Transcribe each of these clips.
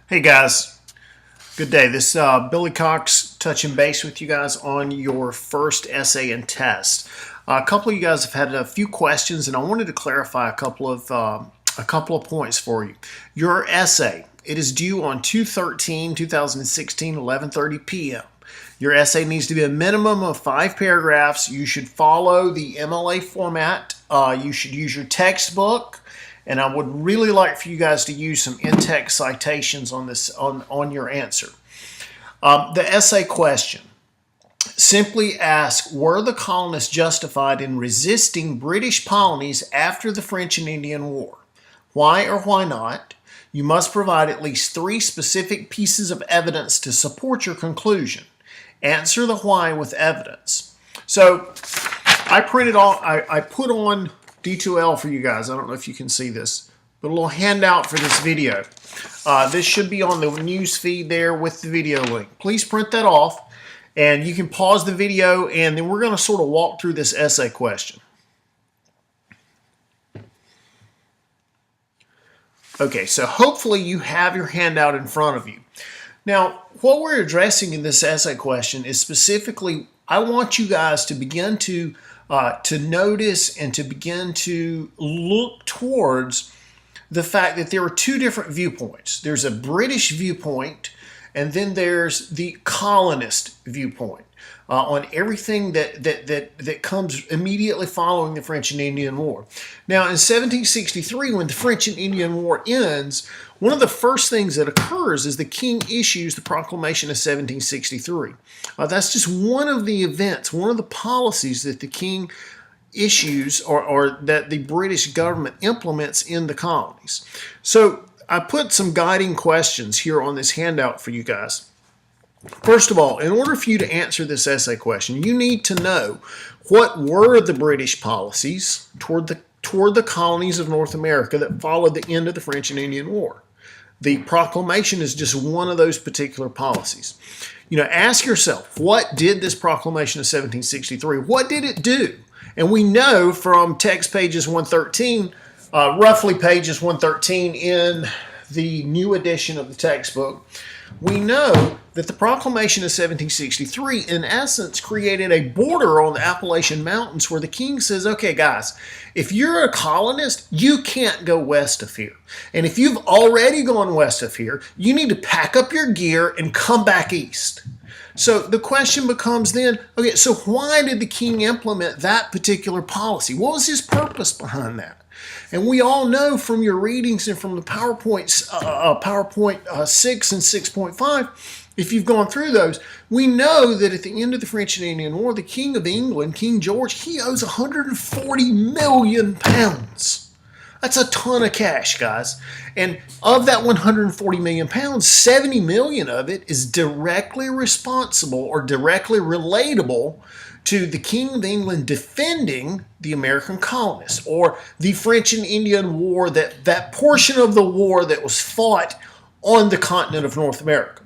Hey guys, good day. This Billy Cox touching base with you guys on your first essay and test. A couple of you guys have had a few questions, and I wanted to clarify a couple of points for you. Your essay, it is due on 2/13/2016, 11:30 p.m. Your essay needs to be a minimum of 5 paragraphs. You should follow the MLA format. You should use your textbook. And I would really like for you guys to use some in-text citations on this on your answer. The essay question. Simply ask, were the colonists justified in resisting British colonies after the French and Indian War? Why or why not? You must provide at least 3 specific pieces of evidence to support your conclusion. Answer the why with evidence. So I put on D2L for you guys. I don't know if you can see this, but a little handout for this video. This should be on the news feed there with the video link. Please print that off, and you can pause the video, and then we're going to sort of walk through this essay question. Okay, so hopefully you have your handout in front of you. Now, what we're addressing in this essay question is specifically, I want you guys to begin to notice and to begin to look towards the fact that there are 2 different viewpoints. There's a British viewpoint, and then there's the colonist viewpoint on everything that comes immediately following the French and Indian War. Now, in 1763, when the French and Indian War ends, one of the first things that occurs is the king issues the Proclamation of 1763. That's just one of the events, one of the policies that the king issues or that the British government implements in the colonies. So I put some guiding questions here on this handout for you guys. First of all, in order for you to answer this essay question, you need to know what were the British policies toward the colonies of North America that followed the end of the French and Indian War. The proclamation is just one of those particular policies. You know, ask yourself, what did this proclamation of 1763, what did it do? And we know from text pages 113, roughly pages 113 in the new edition of the textbook, we know that the Proclamation of 1763, in essence, created a border on the Appalachian Mountains where the king says, okay, guys, if you're a colonist, you can't go west of here. And if you've already gone west of here, you need to pack up your gear and come back east. So the question becomes then, okay, so why did the king implement that particular policy? What was his purpose behind that? And we all know from your readings and from the PowerPoint 6 and 6.5, if you've gone through those, we know that at the end of the French and Indian War, the King of England, King George, he owes 140 million pounds. That's a ton of cash, guys. And of that 140 million pounds, 70 million of it is directly responsible or directly relatable to the King of England defending the American colonists, or the French and Indian War, that portion of the war that was fought on the continent of North America.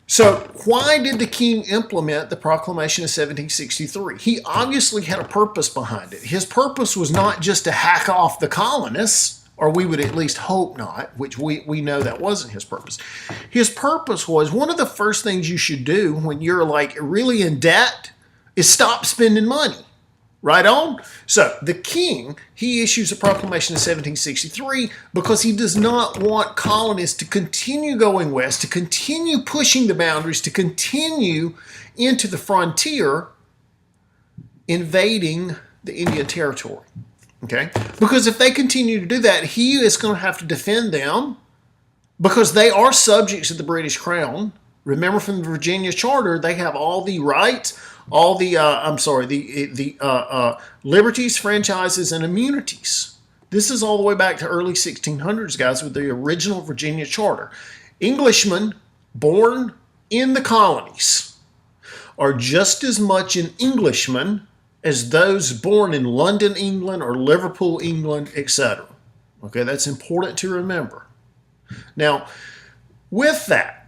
So why did the king implement the Proclamation of 1763? He obviously had a purpose behind it. His purpose was not just to hack off the colonists, or we would at least hope not, which we know that wasn't his purpose. His purpose was, one of the first things you should do when you're like really in debt is stop spending money. Right on? So the king, he issues a proclamation in 1763 because he does not want colonists to continue going west, to continue pushing the boundaries, to continue into the frontier, invading the Indian territory. Okay? Because if they continue to do that, he is going to have to defend them because they are subjects of the British Crown. Remember from the Virginia Charter, they have all the rights, all the liberties, franchises, and immunities. This is all the way back to early 1600s, guys, with the original Virginia Charter. Englishmen born in the colonies are just as much an Englishman as those born in London, England, or Liverpool, England, etc. Okay, that's important to remember. Now, with that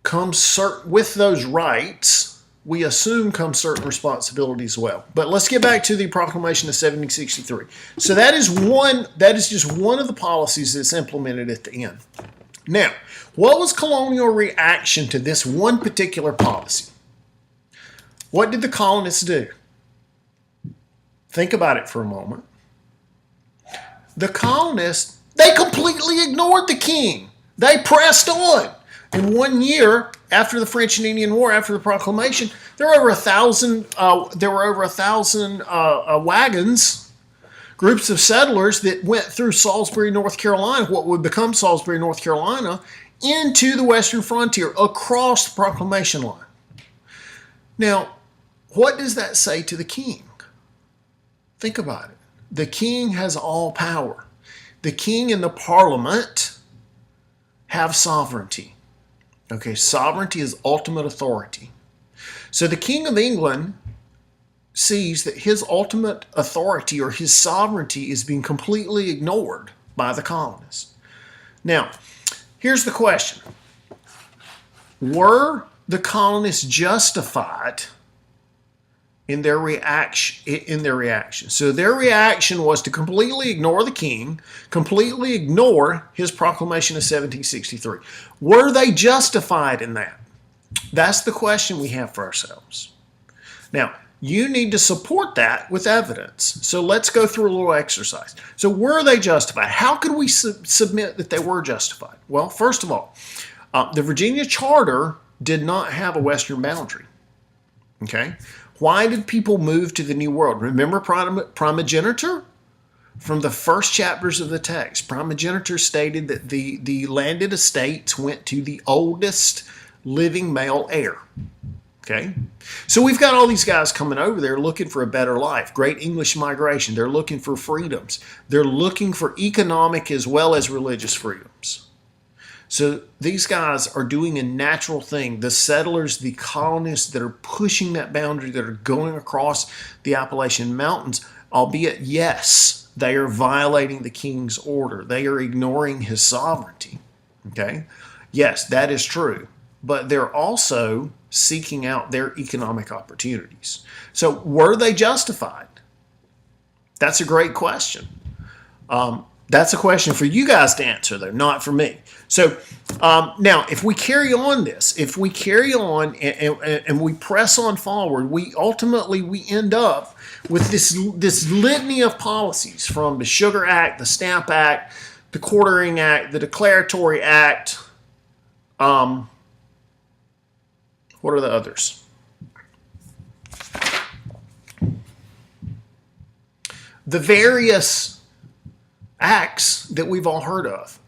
comes with those rights, we assume comes certain responsibilities as well. But let's get back to the Proclamation of 1763. So that is just one of the policies that's implemented at the end. Now, what was colonial reaction to this one particular policy? What did the colonists do? Think about it for a moment. The colonists, they completely ignored the king. They pressed on. In 1 year, after the French and Indian War, after the proclamation, there were over 1,000. Wagons, groups of settlers that went through Salisbury, North Carolina, what would become Salisbury, North Carolina, into the western frontier across the proclamation line. Now, what does that say to the king? Think about it. The king has all power. The king and the parliament have sovereignty. Okay, sovereignty is ultimate authority. So the King of England sees that his ultimate authority or his sovereignty is being completely ignored by the colonists. Now, here's the question. Were the colonists justified in their reaction? So their reaction was to completely ignore the king, completely ignore his proclamation of 1763. Were they justified in that? That's the question we have for ourselves. Now, you need to support that with evidence. So let's go through a little exercise. So were they justified? How could we submit that they were justified? Well, first of all, the Virginia Charter did not have a western boundary. Okay? Why did people move to the New World? Remember primogeniture? From the first chapters of the text, primogeniture stated that the landed estates went to the oldest living male heir. Okay? So we've got all these guys coming over there looking for a better life. Great English migration. They're looking for freedoms. They're looking for economic as well as religious freedoms. So these guys are doing a natural thing. The settlers, the colonists that are pushing that boundary, that are going across the Appalachian Mountains, albeit, yes, they are violating the king's order. They are ignoring his sovereignty. Okay? Yes, that is true. But they're also seeking out their economic opportunities. So were they justified? That's a great question. That's a question for you guys to answer, though, not for me. So now, if we carry on this, if we carry on and we press on forward, we end up with this litany of policies, from the Sugar Act, the Stamp Act, the Quartering Act, the Declaratory Act. What are the others? The various acts that we've all heard of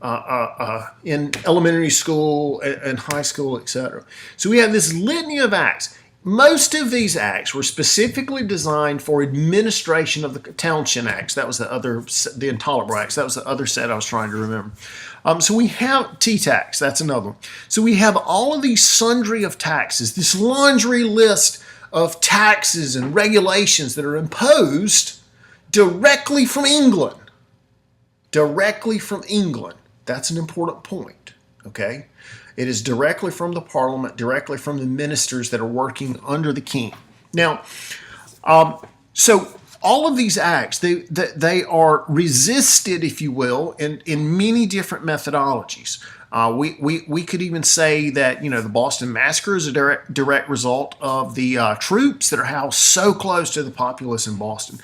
in elementary school and high school, etc. So we have this litany of acts. Most of these acts were specifically designed for administration of the Townshend Acts. That was the Intolerable Acts. That was the other set I was trying to remember. So we have T-tax. That's another one. So we have all of these sundry of taxes, this laundry list of taxes and regulations that are imposed directly from England. Directly from England. That's an important point, okay? It is directly from the Parliament, directly from the ministers that are working under the king. Now, so all of these acts, they are resisted, if you will, in many different methodologies. We could even say that, the Boston Massacre is a direct result of the troops that are housed so close to the populace in Boston.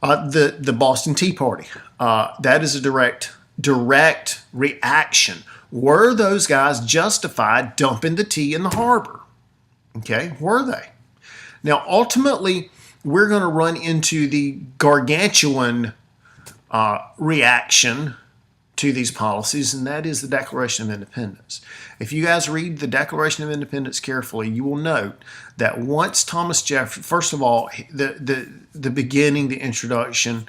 The Boston Tea Party, that is a direct reaction. Were those guys justified dumping the tea in the harbor? Okay, were they? Now, ultimately, we're going to run into the gargantuan reaction to these policies, and that is the Declaration of Independence. If you guys read the Declaration of Independence carefully, you will note that once Thomas Jefferson, first of all, the beginning, the introduction,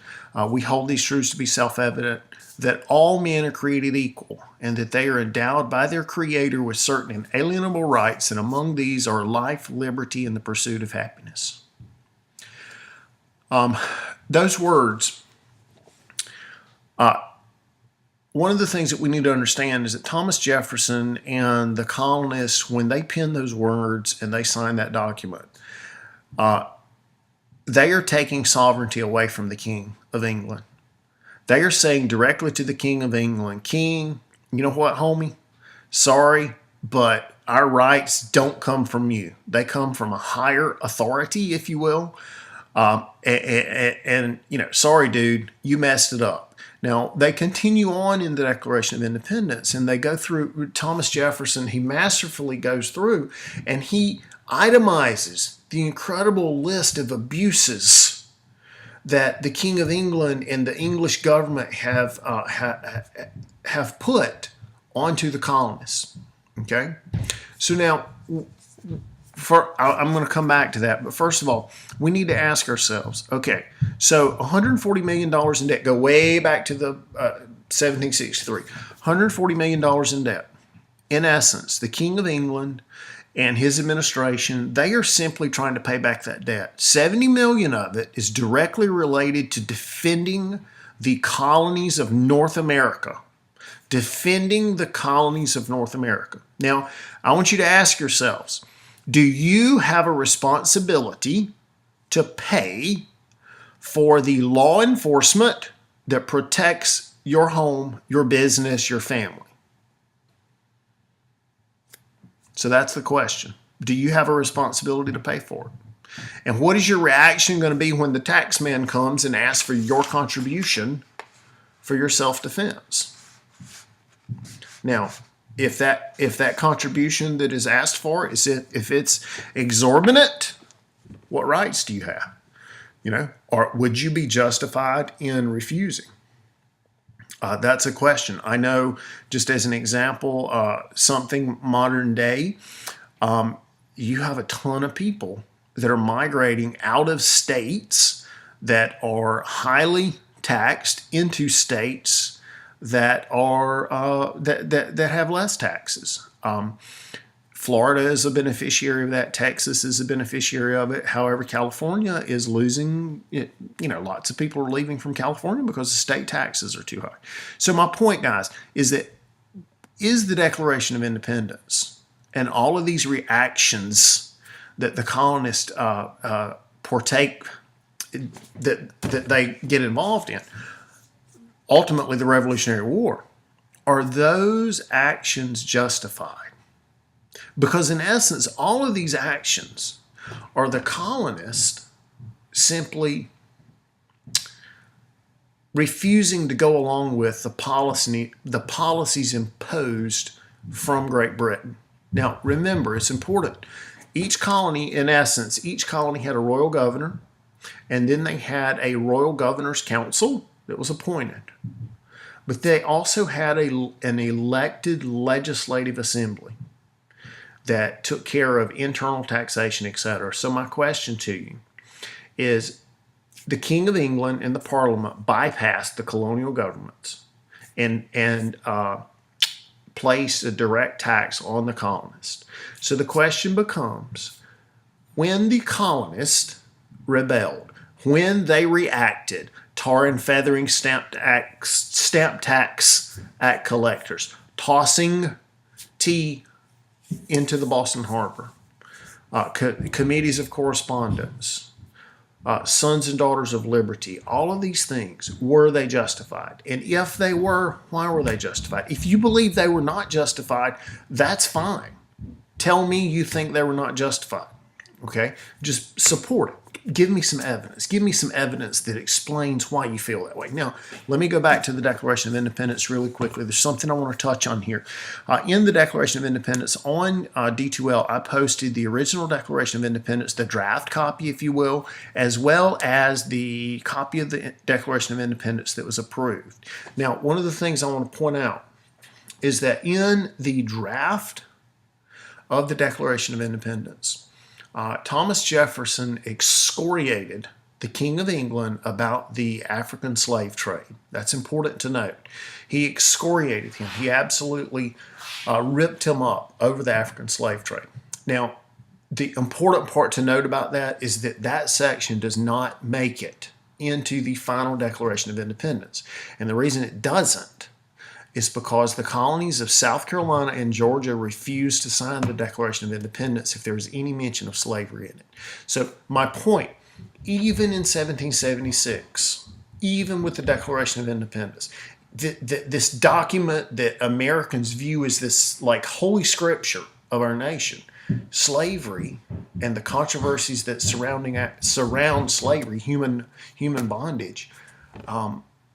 we hold these truths to be self-evident, that all men are created equal, and that they are endowed by their Creator with certain inalienable rights, and among these are life, liberty, and the pursuit of happiness. Those words, one of the things that we need to understand is that Thomas Jefferson and the colonists, when they penned those words and they signed that document, they are taking sovereignty away from the King of England. They are saying directly to the King of England, King, you know what, homie? Sorry, but our rights don't come from you. They come from a higher authority, if you will. And sorry, dude, you messed it up. Now, they continue on in the Declaration of Independence, and they go through, Thomas Jefferson, he masterfully goes through, and he itemizes the incredible list of abuses that the King of England and the English government have put onto the colonists. Okay? So now, I'm going to come back to that, but first of all, we need to ask ourselves, okay, so $140 million in debt, go way back to the 1763, $140 million in debt. In essence, the King of England and his administration, they are simply trying to pay back that debt. $70 million of it is directly related to defending the colonies of North America. Defending the colonies of North America. Now, I want you to ask yourselves, do you have a responsibility to pay for the law enforcement that protects your home, your business, your family? So that's the question. Do you have a responsibility to pay for it? And what is your reaction going to be when the tax man comes and asks for your contribution for your self-defense? Now, if that contribution that is asked for if it's exorbitant, what rights do you have? Or would you be justified in refusing? That's a question. I know, just as an example, something modern day, you have a ton of people that are migrating out of states that are highly taxed into states that are that have less taxes. Florida is a beneficiary of that. Texas is a beneficiary of it. However, California is losing it. Lots of people are leaving from California because the state taxes are too high. So my point, guys, is that the Declaration of Independence and all of these reactions that the colonists partake, that they get involved in, ultimately the Revolutionary War, are those actions justified? Because in essence, all of these actions are the colonists simply refusing to go along with the policies imposed from Great Britain. Now, remember, it's important. Each colony had a royal governor, and then they had a royal governor's council that was appointed. But they also had an elected legislative assembly that took care of internal taxation, etc. So my question to you is, the King of England and the Parliament bypassed the colonial governments and placed a direct tax on the colonists. So the question becomes, when the colonists rebelled, when they reacted, tar and feathering stamp tax act collectors, tossing tea into the Boston Harbor, committees of correspondence, sons and daughters of liberty, all of these things, were they justified? And if they were, why were they justified? If you believe they were not justified, that's fine. Tell me you think they were not justified. Okay? Just support it. Give me some evidence. Give me some evidence that explains why you feel that way. Now, let me go back to the Declaration of Independence really quickly. There's something I want to touch on here. In the Declaration of Independence on D2L, I posted the original Declaration of Independence, the draft copy, if you will, as well as the copy of the Declaration of Independence that was approved. Now, one of the things I want to point out is that in the draft of the Declaration of Independence, Thomas Jefferson excoriated the King of England about the African slave trade. That's important to note. He excoriated him. He absolutely ripped him up over the African slave trade. Now, the important part to note about that is that that section does not make it into the final Declaration of Independence. And the reason it doesn't is because the colonies of South Carolina and Georgia refused to sign the Declaration of Independence if there was any mention of slavery in it. So my point, even in 1776, even with the Declaration of Independence, this document that Americans view as this like holy scripture of our nation, slavery and the controversies that surround slavery, human bondage,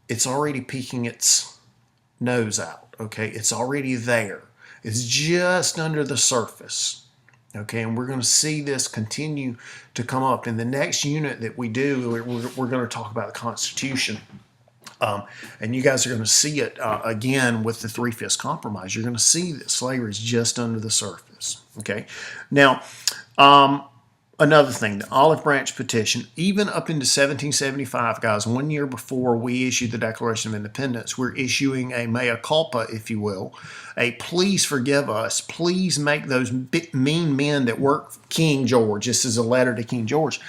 it's already peeking its nose out. Okay, it's already there. It's just under the surface. Okay, and we're going to see this continue to come up. In the next unit that we do, we're going to talk about the Constitution. And you guys are going to see it again with the Three-Fifths Compromise. You're going to see that slavery is just under the surface. Okay, now another thing, the Olive Branch Petition, even up into 1775, guys, 1 year before we issued the Declaration of Independence, we're issuing a mea culpa, if you will, a please forgive us, please make those mean men that work King George, this is a letter to King George,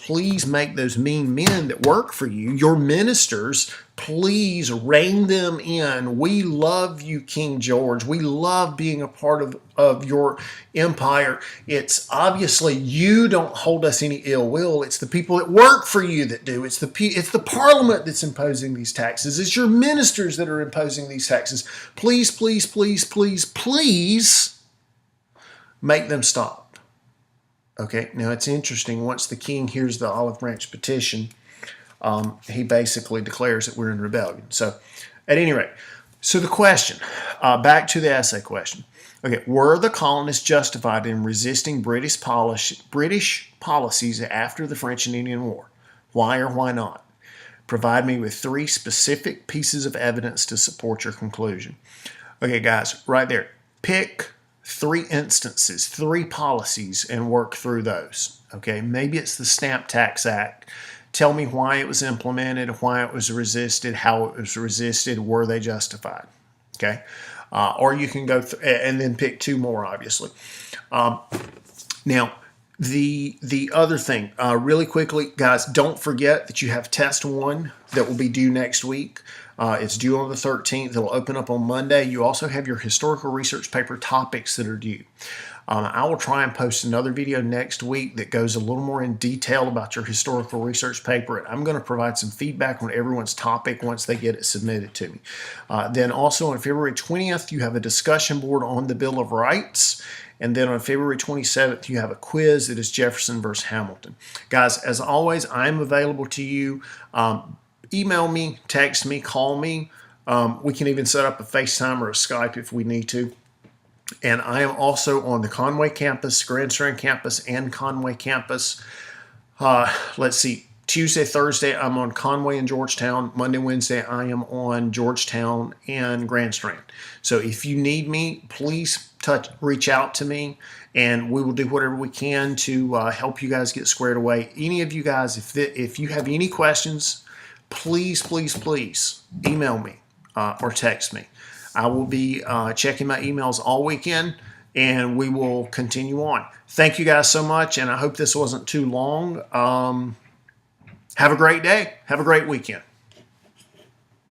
please make those mean men that work for you, your ministers, please rein them in. We love you, King George. We love being a part of your empire. It's obviously you don't hold us any ill will. It's the people that work for you that do. It's the parliament that's imposing these taxes. It's your ministers that are imposing these taxes. Please, please, please, please, please make them stop. Okay, now it's interesting. Once the king hears the Olive Branch Petition, he basically declares that we're in rebellion. So, at any rate, so the question, back to the essay question. Okay, were the colonists justified in resisting British policies after the French and Indian War? Why or why not? Provide me with 3 specific pieces of evidence to support your conclusion. Okay, guys, right there. Pick 3 instances, 3 policies, and work through those. Okay, maybe it's the Stamp Tax Act. Tell me why it was implemented, why it was resisted, how it was resisted, were they justified? Okay, or you can go and then pick 2 more, obviously. Now, the other thing, really quickly, guys, don't forget that you have test 1 that will be due next week. It's due on the 13th. It'll open up on Monday. You also have your historical research paper topics that are due. I will try and post another video next week that goes a little more in detail about your historical research paper. And I'm going to provide some feedback on everyone's topic once they get it submitted to me. Then also on February 20th, you have a discussion board on the Bill of Rights. And then on February 27th, you have a quiz that is Jefferson versus Hamilton. Guys, as always, I'm available to you. Email me, text me, call me. We can even set up a FaceTime or a Skype if we need to. And I am also on the Conway campus, Grand Strand campus, and Conway campus. Let's see, Tuesday, Thursday, I'm on Conway and Georgetown. Monday, Wednesday, I am on Georgetown and Grand Strand. So if you need me, please reach out to me, and we will do whatever we can to help you guys get squared away. Any of you guys, if you have any questions, please, please, please email me or text me. I will be checking my emails all weekend, and we will continue on. Thank you guys so much, and I hope this wasn't too long. Have a great day. Have a great weekend.